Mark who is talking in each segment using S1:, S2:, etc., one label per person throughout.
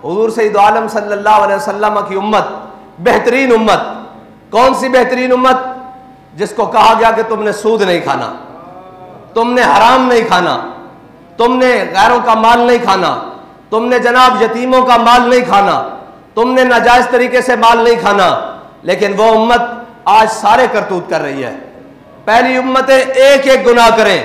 S1: हुजूर सैयद आलम सल्लल्लाहु अलैहि वसल्लम की उम्मत बेहतरीन उम्मत, कौन सी बेहतरीन उम्मत? जिसको कहा गया कि तुमने सूद नहीं खाना, तुमने हराम नहीं खाना, तुमने गैरों का माल नहीं खाना, तुमने जनाब यतीमों का माल नहीं खाना, तुमने नाजायज तरीके से माल नहीं खाना। लेकिन वो उम्मत आज सारे करतूत कर रही है। पहली उम्मतें एक एक गुनाह करें।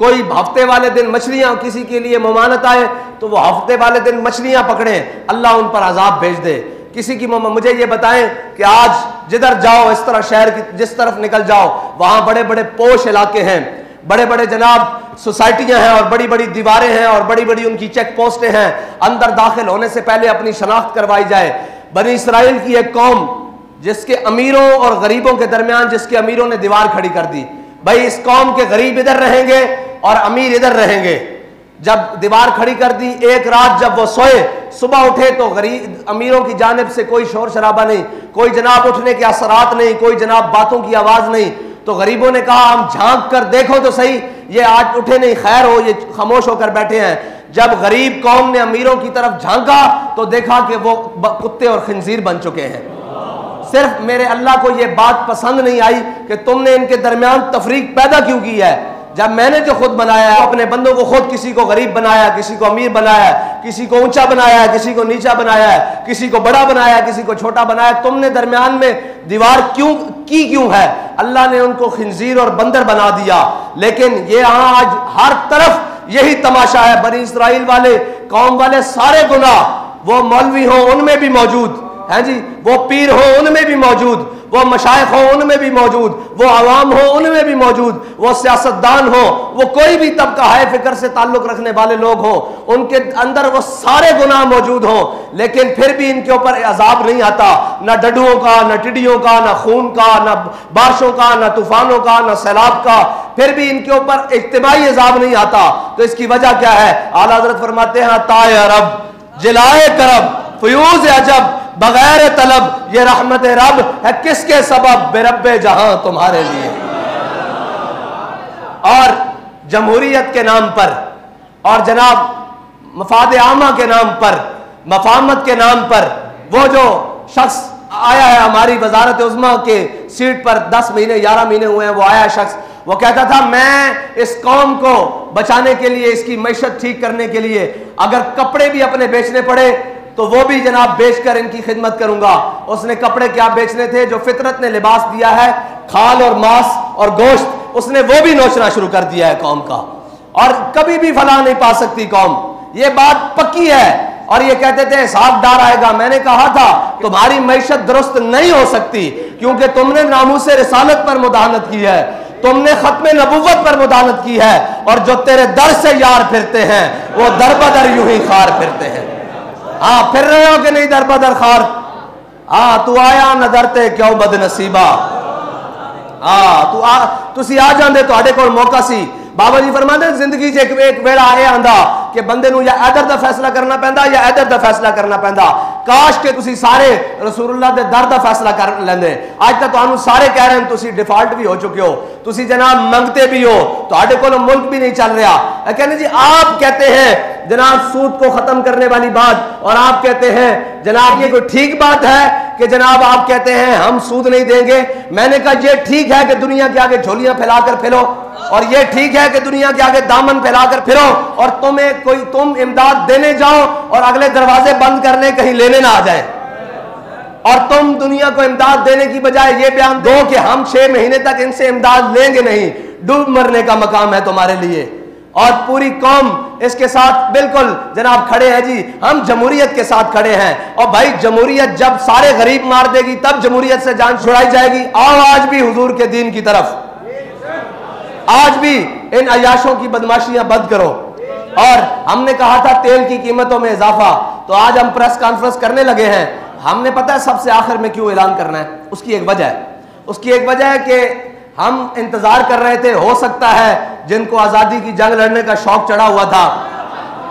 S1: कोई हफ्ते वाले दिन मछलियां किसी के लिए ममानत आए तो वो हफ्ते वाले दिन मछलियां पकड़ें, अल्लाह उन पर अजाब भेज दे। किसी की मुझे ये बताएं कि आज जिधर जाओ, इस तरह शहर की जिस तरफ निकल जाओ, वहां बड़े बड़े पोश इलाके हैं, बड़े बड़े जनाब सोसाइटियां हैं और बड़ी बड़ी दीवारें हैं और बड़ी बड़ी उनकी चेक पोस्टें हैं। अंदर दाखिल होने से पहले अपनी शनाख्त करवाई जाए। बनी इसराइल की एक कौम जिसके अमीरों और गरीबों के दरमियान जिसके अमीरों ने दीवार खड़ी कर दी, भाई इस कौम के गरीब इधर रहेंगे और अमीर इधर रहेंगे। जब दीवार खड़ी कर दी, एक रात जब वो सोए, सुबह उठे तो गरीब अमीरों की जानिब से कोई शोर शराबा नहीं, कोई जनाब उठने के असरात नहीं, कोई जनाब बातों की आवाज नहीं। तो गरीबों ने कहा हम झांक कर देखो तो सही, ये आज उठे नहीं, खैर हो, ये खामोश होकर बैठे हैं। जब गरीब कौम ने अमीरों की तरफ झांका तो देखा कि वो कुत्ते और खंजीर बन चुके हैं। सिर्फ मेरे अल्लाह को यह बात पसंद नहीं आई कि तुमने इनके दरमियान तफरीक पैदा क्यों की है। जब मैंने जो खुद बनाया है अपने बंदों को, खुद किसी को गरीब बनाया, किसी को अमीर बनाया, किसी को ऊंचा बनाया, किसी को नीचा बनाया है, किसी को बड़ा बनाया, किसी को छोटा बनाया, तुमने दरमियान में दीवार क्यों है? अल्लाह ने उनको खिंजीर और बंदर बना दिया। लेकिन ये आज हर तरफ यही तमाशा है। बनी इस्राइल वाले कौम वाले सारे गुनाह, वो मौलवी हो उनमें भी मौजूद है जी, वो पीर हो उनमें भी मौजूद, वो मशाइख हो उनमें भी मौजूद, वो अवाम हो उनमें भी मौजूद, वो सियासतदान हो, वो कोई भी तबका है फिक्र से ताल्लुक रखने वाले लोग हो, उनके अंदर वो सारे गुनाह मौजूद हो। लेकिन फिर भी इनके ऊपर अजाब नहीं आता, ना डड्डुओं का, ना टिड्डियों का, ना खून का, ना बारिशों का, ना तूफानों का, ना सैलाब का, फिर भी इनके ऊपर इज्तिमाई अजाब नहीं आता। तो इसकी वजह क्या है? आला हज़रत फरमाते हैं ताए अरब जिलाए करब फयूज अजब बगैर तलब, ये रहमत रब है किसके सबब? बेरब्बे जहां तुम्हारे लिए। और जमहूरियत के नाम पर और जनाब मफाद आमा के नाम पर, मफामत के नाम पर, वो जो शख्स आया है हमारी वजारत उज़्मा के सीट पर 10 महीने 11 महीने हुए हैं, वो आया शख्स, वो कहता था मैं इस कौम को बचाने के लिए, इसकी मैशत ठीक करने के लिए अगर कपड़े भी अपने बेचने पड़े तो वो भी जनाब बेचकर इनकी खिदमत करूंगा। उसने कपड़े क्या बेचने थे? जो फितरत ने लिबास दिया है, खाल और मांस और गोश्त, उसने वो भी नोचना शुरू कर दिया है कौम का। और कभी भी फलाह नहीं पा सकती कौम, ये बात पक्की है। और ये कहते थे हिसाब डार आएगा। मैंने कहा था तुम्हारी मैशत दुरुस्त नहीं हो सकती क्योंकि तुमने नामूस रिसालत पर मुदाहनत की है, तुमने खत्मे नबुव्वत पर मुदाहनत की है, और जो तेरे दर से यार फिरते हैं वो दर बदर यूं ही खार फिरते हैं। हाँ, फिर रहे हो कि नहीं दर बदर खार? हाँ, तू आया न डरते क्यों बदनसीबा। हाँ, तुसी आ जाते तुहाडे कोल मौका सी। बाबा जी फरमाते जिंदगी च एक वेला आया आंदा कि बंदे नूं या इधर दा फैसला करना पैंदा या इधर दा फैसला करना पैंदा। काश के तुसी सारे रसूलुल्लाह दे दर दा फैसला कर लेंदे। आज तक तुहानू सारे कह रहे हैं तुसी डिफॉल्ट भी हो चुके हो, तुसी जनाब मंगते भी हो, तुहाडे कोल मुल्क भी नहीं चल रहा। कहने जी आप कहते हैं जनाब सूद को खत्म करने वाली बात, और आप कहते हैं जनाब ये कोई ठीक बात है कि जनाब आप कहते हैं हम सूद नहीं देंगे। मैंने कहा ये ठीक है कि दुनिया के आगे झोलियां फैलाकर फिरो, और ये ठीक है कि दुनिया के आगे दामन फैलाकर फिरो, और तुम इमदाद देने जाओ और अगले दरवाजे बंद करने कहीं लेने ना आ जाए, और तुम दुनिया को इमदाद देने की बजाय ये बयान दो कि हम 6 महीने तक इनसे इमदाद लेंगे नहीं, डूब मरने का मकाम है तुम्हारे लिए। और पूरी कौम इसके साथ बिल्कुल जनाब खड़े हैं जी, हम जमहूरियत के साथ खड़े हैं। और भाई जमहूरियत जब सारे गरीब मार देगी तब जमहूरियत से जान छुड़ाई जाएगी। आओ आज भी हुजूर के दीन की तरफ, आज भी इन अयाशों की बदमाशियां बंद करो। और हमने कहा था तेल की कीमतों में इजाफा, तो आज हम प्रेस कॉन्फ्रेंस करने लगे हैं। हमने पता है सबसे आखिर में क्यों ऐलान करना है, उसकी एक वजह है। उसकी एक वजह है कि हम इंतजार कर रहे थे, हो सकता है जिनको आजादी की जंग लड़ने का शौक चढ़ा हुआ था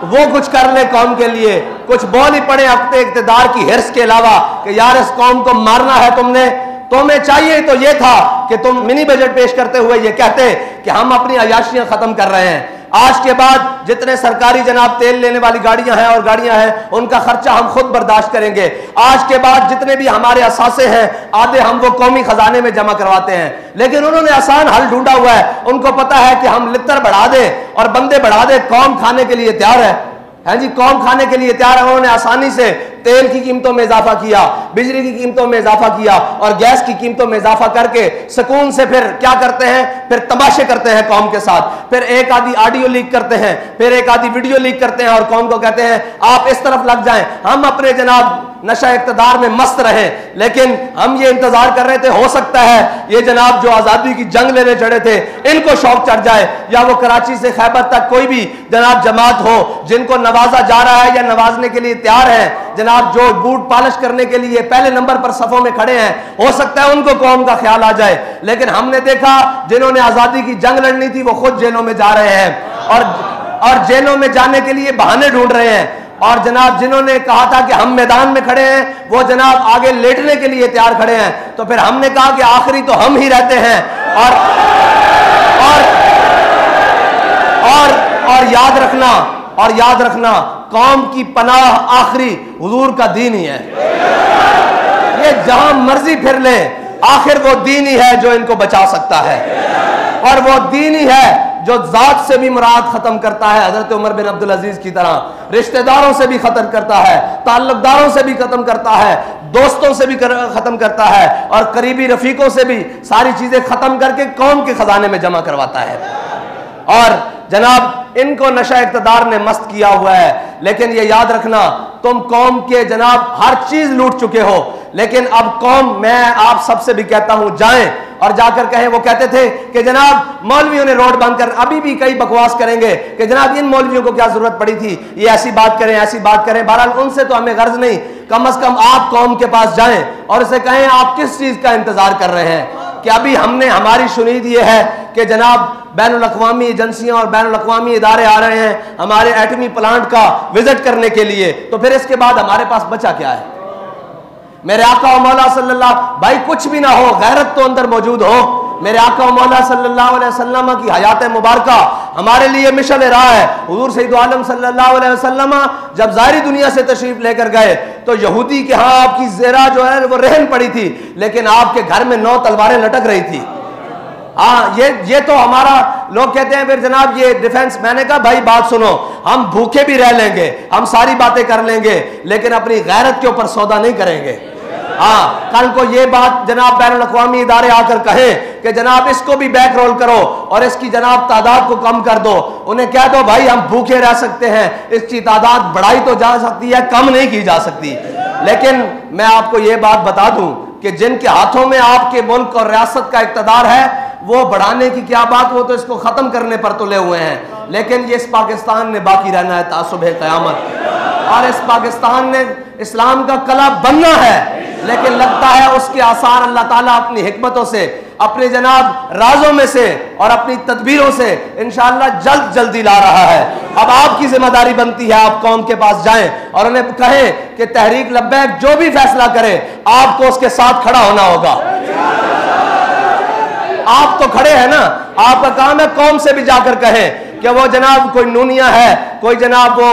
S1: वो कुछ कर ले कौम के लिए, कुछ बोल ही पड़े अपने इक़्तिदार की हिर्स के अलावा कि यार इस कौम को मारना है तुमने। तुम्हें चाहिए तो ये था कि तुम मिनी बजट पेश करते हुए ये कहते कि हम अपनी अयाशियां खत्म कर रहे हैं। आज के बाद जितने सरकारी जनाब तेल लेने वाली गाड़ियां हैं और गाड़ियां हैं, उनका खर्चा हम खुद बर्दाश्त करेंगे। आज के बाद जितने भी हमारे असासे हैं, आधे हम वो कौमी खजाने में जमा करवाते हैं। लेकिन उन्होंने आसान हल ढूंढा हुआ है। उनको पता है कि हम लित्र बढ़ा दें और बंदे बढ़ा दें, कौम खाने के लिए तैयार है जी, कौम खाने के लिए तैयार है। उन्होंने आसानी से तेल की कीमतों में इजाफा किया, बिजली की कीमतों में इजाफा किया और गैस की कीमतों में इजाफा करके सुकून से फिर क्या करते हैं, फिर तमाशे करते हैं कौम के साथ। फिर एक आधी ऑडियो लीक करते हैं, फिर एक आधी वीडियो लीक करते हैं और कौम को कहते हैं आप इस तरफ लग जाएं, हम अपने जनाब नशा इक़्तिदार में मस्त रहें। लेकिन हम ये इंतजार कर रहे थे, हो सकता है ये जनाब जो आजादी की जंग लेने चढ़े थे इनको शौक चढ़ जाए, या वो कराची से खैबर तक कोई भी जनाब जमात हो जिनको नवाजा जा रहा है या नवाजने के लिए तैयार है, जनाब जो बूट पॉलिश करने के लिए पहले नंबर पर सफों में खड़े हैं, हो सकता है उनको कौम का ख्याल आ जाए। लेकिन हमने देखा जिन्होंने आजादी की जंग लड़नी थी वो खुद जेलों में जा रहे हैं और जेलों में जाने के लिए बहाने ढूंढ रहे हैं। और जनाब जिन्होंने कहा था कि हम मैदान में खड़े हैं, वो जनाब आगे लेटने के लिए तैयार खड़े हैं। तो फिर हमने कहा कि आखिरी तो हम ही रहते हैं। और याद रखना कौम की पनाह आखिरी हुजूर का दीन ही है। ये जहां मर्जी फिर ले, आखिर वो दीन ही है जो इनको बचा सकता है, और वो दीन ही है जो जात से भी मुराद खत्म करता है, हजरत उमर बिन अब्दुल अजीज की तरह, रिश्तेदारों से भी खत्म करता है, ताल्लुकदारों से भी खत्म करता है, दोस्तों से भी खत्म करता है, और करीबी रफीकों से भी सारी चीजें खत्म करके कौम के खजाने में जमा करवाता है। और जनाब इनको नशा इक़्तिदार ने मस्त किया हुआ है। लेकिन ये याद रखना, तुम कौम के जनाब हर चीज लूट चुके हो, लेकिन अब कौम, मैं आप सबसे भी कहता हूं, जाएं और जाकर कहें। वो कहते थे कि जनाब मौलवियों ने रोड बंद कर, अभी भी कई बकवास करेंगे कि जनाब इन मौलवियों को क्या जरूरत पड़ी थी, ये ऐसी बात करें ऐसी बात करें। बहरहाल उनसे तो हमें गर्ज नहीं, कम से कम आप कौम के पास जाएं और उसे कहें आप किस चीज का इंतजार कर रहे हैं। कि अभी हमारी शुनीद ये है कि जनाब बैनुल अक़वामी एजेंसियां और बैनुल अक़वामी इदारे आ रहे हैं हमारे एटमी प्लांट का विजिट करने के लिए, तो फिर इसके बाद हमारे पास बचा क्या है? मेरे आका और मौला सल्लल्लाहु, भाई कुछ भी ना हो, गैरत तो अंदर मौजूद हो। मेरे आका और मौला सल्लल्लाहु अलैहि वसल्लम की हयात मुबारका हमारे लिए मिशल राह है। हुजूर सैयद आलम सल्लल्लाहु अलैहि वसल्लम जब ज़ाहिरी दुनिया से तशरीफ लेकर गए तो यहूदी के यहाँ आपकी ज़ेरा जो है वो रहन पड़ी थी, लेकिन आपके घर में 9 तलवारें लटक रही थी। हाँ, ये तो हमारा, लोग कहते हैं फिर जनाब ये डिफेंस। मैंने कहा भाई बात सुनो, हम भूखे भी रह लेंगे, हम सारी बातें कर लेंगे, लेकिन अपनी गैरत के ऊपर सौदा नहीं करेंगे। हाँ, कल को ये बात जनाब बैनुल अक़वामी इदारे आकर कहें कि जनाब इसको भी बैक रोल करो और इसकी जनाब तादाद को कम कर दो, उन्हें कह दो भाई हम भूखे रह सकते हैं, इसकी तादाद बढ़ाई तो जा सकती है, कम नहीं की जा सकती। लेकिन मैं आपको ये बात बता दूं कि जिनके हाथों में आपके मुल्क और रियासत का इक़्तिदार है, वो बढ़ाने की क्या बात, वो तो इसको खत्म करने पर तुले हुए हैं। लेकिन ये इस पाकिस्तान ने बाकी रहना है तासुबह क़यामत, और इस पाकिस्तान ने इस्लाम का कला बनना है। लेकिन लगता है उसके आसार अल्लाह ताला अपनी हिकमतों से, अपने जनाब राजों में से और अपनी तदबीरों से इंशाअल्लाह जल्दी ला रहा है। अब आपकी जिम्मेदारी बनती है, आप कौम के पास जाएं और उन्हें कहें कि तहरीक लब्बैक जो भी फैसला करे आपको उसके साथ खड़ा होना होगा। आप तो खड़े हैं ना, आपका काम है कौम से भी जाकर कहें कि वो जनाब कोई नूनिया है, कोई जनाब वो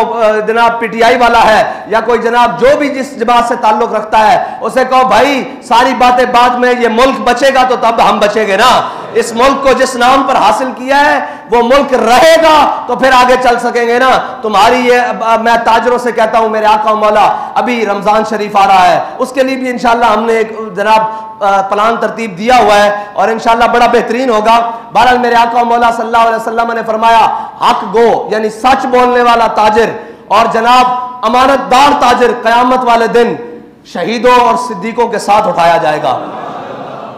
S1: जनाब पीटीआई वाला है, या कोई जनाब जो भी जिस जमात से ताल्लुक रखता है, उसे कहो भाई सारी बातें बाद में, ये मुल्क बचेगा तो तब हम बचेंगे ना। इस मुल्क को जिस नाम पर हासिल किया है वो मुल्क रहेगा तो फिर आगे चल सकेंगे ना। तुम्हारी ये, मैं ताजरों से कहता हूं, मेरे आका मौला अभी रमजान शरीफ आ रहा है, उसके लिए भी इंशाल्लाह हमने एक जनाब प्लान तरतीब दिया हुआ है और इंशाल्लाह बड़ा बेहतरीन होगा। बहरहाल मेरे आका मौला सल्लल्लाहु अलैहि वसल्लम ने फरमाया हक गो यानी सच बोलने वाला ताजिर और जनाब अमानतदार ताजिर क़यामत वाले दिन शहीदों और सिद्दीकों के साथ उठाया जाएगा।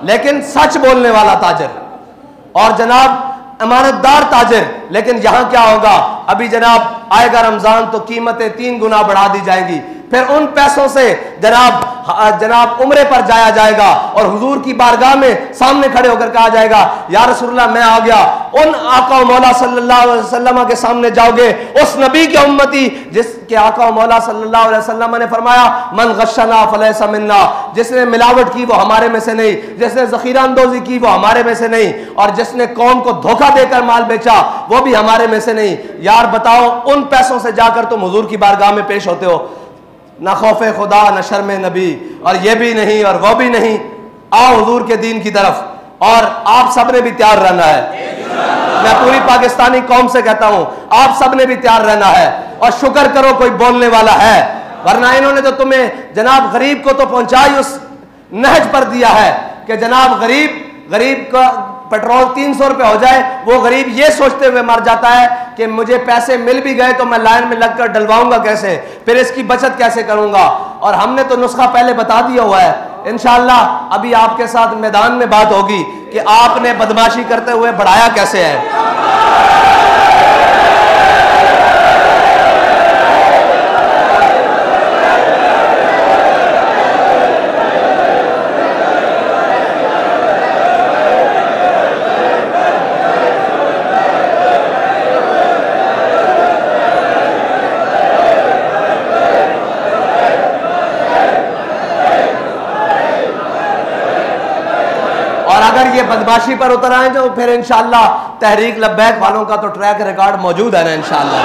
S1: लेकिन सच बोलने वाला ताजिर और जनाब अमानतदार ताजिर, लेकिन यहां क्या होगा, अभी जनाब आएगा रमजान तो कीमतें 3 गुना बढ़ा दी जाएंगी। फिर उन पैसों से जनाब जनाब उम्रे पर जाया जाएगा और हुजूर की बारगाह में सामने खड़े होकर कहा जाएगा, या रसूलल्लाह मैं आ गया। उन आका मौला सल्लल्लाहु अलैहि वसल्लम के सामने जाओगे, उस नबी के उम्मती जिसके आका मौला सल्लल्लाहु अलैहि वसल्लम ने फरमाया, मन गश्शना फलैसा मिन्ना, जिसने मिलावट की वो हमारे में से नहीं, जिसने जखीरा अंदोजी की वो हमारे में से नहीं, और जिसने कौम को धोखा देकर माल बेचा वो भी हमारे में से नहीं। यार बताओ, उन पैसों से जाकर तुम हुजूर की बारगाह में पेश होते हो, ना खौफे खुदा न शर्म नबी, और ये भी नहीं और वो भी नहीं। आओ हुजूर के दीन की तरफ, और आप सब ने भी तैयार रहना है। मैं पूरी पाकिस्तानी कौम से कहता हूं, आप सब ने भी तैयार रहना है, और शुक्र करो कोई बोलने वाला है, वरना इन्होंने तो तुम्हें जनाब गरीब को तो पहुंचाई उस नहज पर दिया है कि जनाब गरीब का पेट्रोल 300 रुपये हो जाए, वो गरीब ये सोचते हुए मर जाता है कि मुझे पैसे मिल भी गए तो मैं लाइन में लगकर डलवाऊंगा कैसे, फिर इसकी बचत कैसे करूंगा। और हमने तो नुस्खा पहले बता दिया हुआ है। इंशाअल्लाह अभी आपके साथ मैदान में बात होगी कि आपने बदमाशी करते हुए बढ़ाया कैसे है। अगर ये बदमाशी पर उतर आए तो फिर इंशाअल्लाह तहरीक लब्बैक वालों का तो ट्रैक रिकॉर्ड मौजूद है ना इंशाअल्लाह।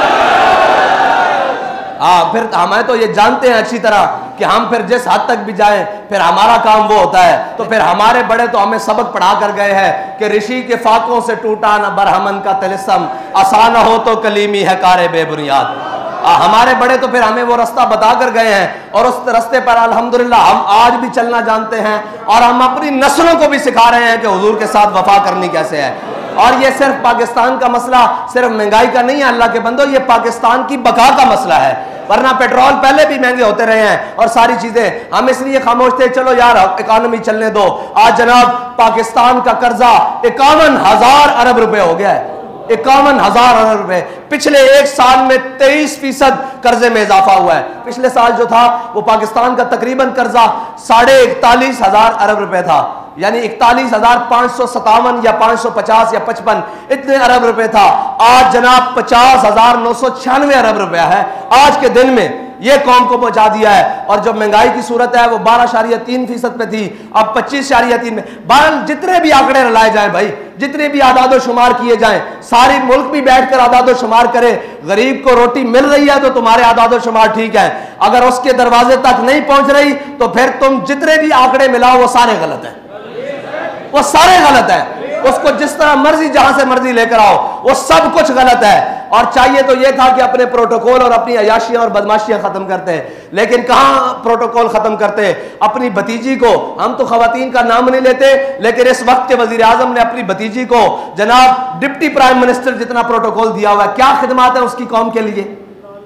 S1: हाँ, फिर हमें तो ये जानते हैं अच्छी तरह कि हम फिर जिस हद तक भी जाएं फिर हमारा काम वो होता है। तो फिर हमारे बड़े तो हमें सबक पढ़ा कर गए हैं कि ऋषि के फाकों से टूटा न बरहमन का तिलिस्म, आसान हो तो कलीमी है कारे बेबुनियाद। हमारे बड़े तो फिर हमें वो रास्ता बता कर गए हैं, और उस रास्ते पर अल्हम्दुलिल्लाह हम आज भी चलना जानते हैं, और हम अपनी नस्लों को भी सिखा रहे हैं कि हुजूर के साथ वफा करनी कैसे है। और ये सिर्फ पाकिस्तान का मसला, सिर्फ महंगाई का नहीं है अल्लाह के बंदो, ये पाकिस्तान की बका का मसला है। वरना पेट्रोल पहले भी महंगे होते रहे हैं और सारी चीजें, हम इसलिए खामोश थे चलो यार इकोनॉमी चलने दो। आज जनाब पाकिस्तान का कर्जा 51,000 अरब रुपए हो गया है, 51,000 अरब रुपए। पिछले एक साल में 23% कर्जे में इजाफा हुआ है। पिछले साल जो था वो पाकिस्तान का तकरीबन कर्जा 41,500 अरब रुपए था, यानी 41,557 या 550 या 55 इतने अरब रुपए था। आज जनाब 50,996 अरब रुपया है आज के दिन में, ये कौम को पहुंचा दिया है। और जो महंगाई की सूरत है वो 12.3% पे थी, अब 25.3 में। बहरहाल जितने भी आंकड़े लाए जाएं भाई, जितने भी आदादो शुमार किए जाएं, सारी मुल्क भी बैठकर आदादो शुमार करे, गरीब को रोटी मिल रही है तो तुम्हारे आदादो शुमार ठीक है, अगर उसके दरवाजे तक नहीं पहुंच रही तो फिर तुम जितने भी आंकड़े मिलाओ वो सारे गलत है, वो सारे गलत है। उसको जिस तरह मर्जी जहां से मर्जी लेकर आओ, वो सब कुछ गलत है। और चाहिए तो यह था कि अपने प्रोटोकॉल और अपनी अयाशियां और बदमाशियां खत्म करते हैं, लेकिन कहां प्रोटोकॉल खत्म करते हैं। अपनी भतीजी को, हम तो खवातीन का नाम नहीं लेते, लेकिन इस वक्त के वजीर आजम ने अपनी भतीजी को जनाब डिप्टी प्राइम मिनिस्टर जितना प्रोटोकॉल दिया हुआ है। क्या खिदमत है उसकी कौम के लिए,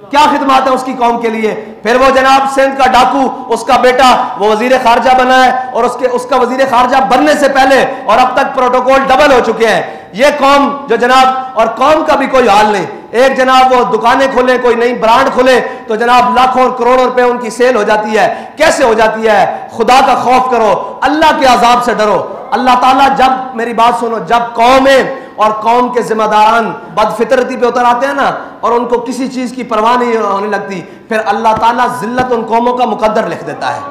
S1: क्या खिदमत है उसकी कौम के लिए। फिर वो जनाब सिंध का डाकू, उसका बेटा वो वजीर खारजा बना है, और उसका वजीर खारजा बनने से पहले और अब तक प्रोटोकॉल डबल हो चुके हैं। ये कौम जो जनाब, और कौम का भी कोई हाल नहीं, एक जनाब वो दुकानें खोले, कोई नई ब्रांड खोले तो जनाब लाखों और करोड़ों रुपए उनकी सेल हो जाती है। कैसे हो जाती है? खुदा का खौफ करो, अल्लाह के अजाब से डरो। अल्लाह ताला, जब मेरी बात सुनो, जब कौमें और कौम के जिम्मेदारान बदफितरती पे उतर आते हैं ना, और उनको किसी चीज की परवाह नहीं होने लगती, फिर अल्लाह ताला जिल्लत उन कौमों का मुकद्दर लिख देता है।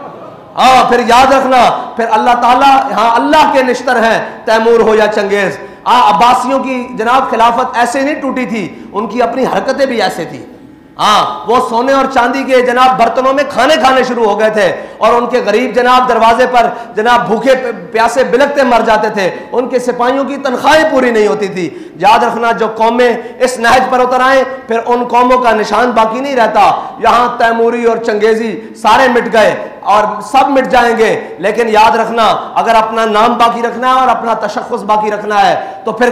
S1: हाँ, फिर याद रखना, फिर अल्लाह ताला, हाँ अल्लाह के निश्तर हैं, तैमूर हो या चंगेज। अब्बासियों की जनाब खिलाफत ऐसे नहीं टूटी थी, उनकी अपनी हरकतें भी ऐसे थी। हाँ, वो सोने और चांदी के जनाब बर्तनों में खाने खाने शुरू हो गए थे, और उनके गरीब जनाब दरवाजे पर जनाब भूखे प्यासे बिलखते मर जाते थे, उनके सिपाहियों की तनख्वाहें पूरी नहीं होती थी। याद रखना, जो कौमें इस नहज पर उतर आए फिर उन कौमों का निशान बाकी नहीं रहता। यहाँ तैमूरी और चंगेजी सारे मिट गए और सब मिट जाएंगे, लेकिन याद रखना, अगर अपना नाम बाकी रखना है और अपना तशख्खुस बाकी रखना है तो फिर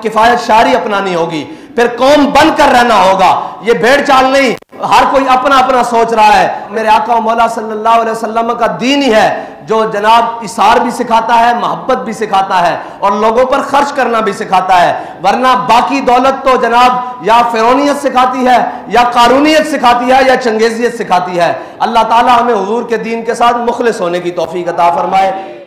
S1: किफायत शारी अपनानी होगी, फिर कौम बनकर रहना होगा। ये भेड़ चाल नहीं, हर कोई अपना अपना सोच रहा है। मेरे आका मौला सल्लल्लाहु अलैहि वसल्लम का दीन ही है जो जनाब इसार भी सिखाता है, मोहब्बत भी सिखाता है और लोगों पर खर्च करना भी सिखाता है। वरना बाकी दौलत तो जनाब या फिरौनियत सिखाती है, या कारूनियत सिखाती है, या चंगेजियत सिखाती है। अल्लाह ताला हमें हुजूर के दीन के साथ मुखलिस होने की तौफीक अता फरमाए।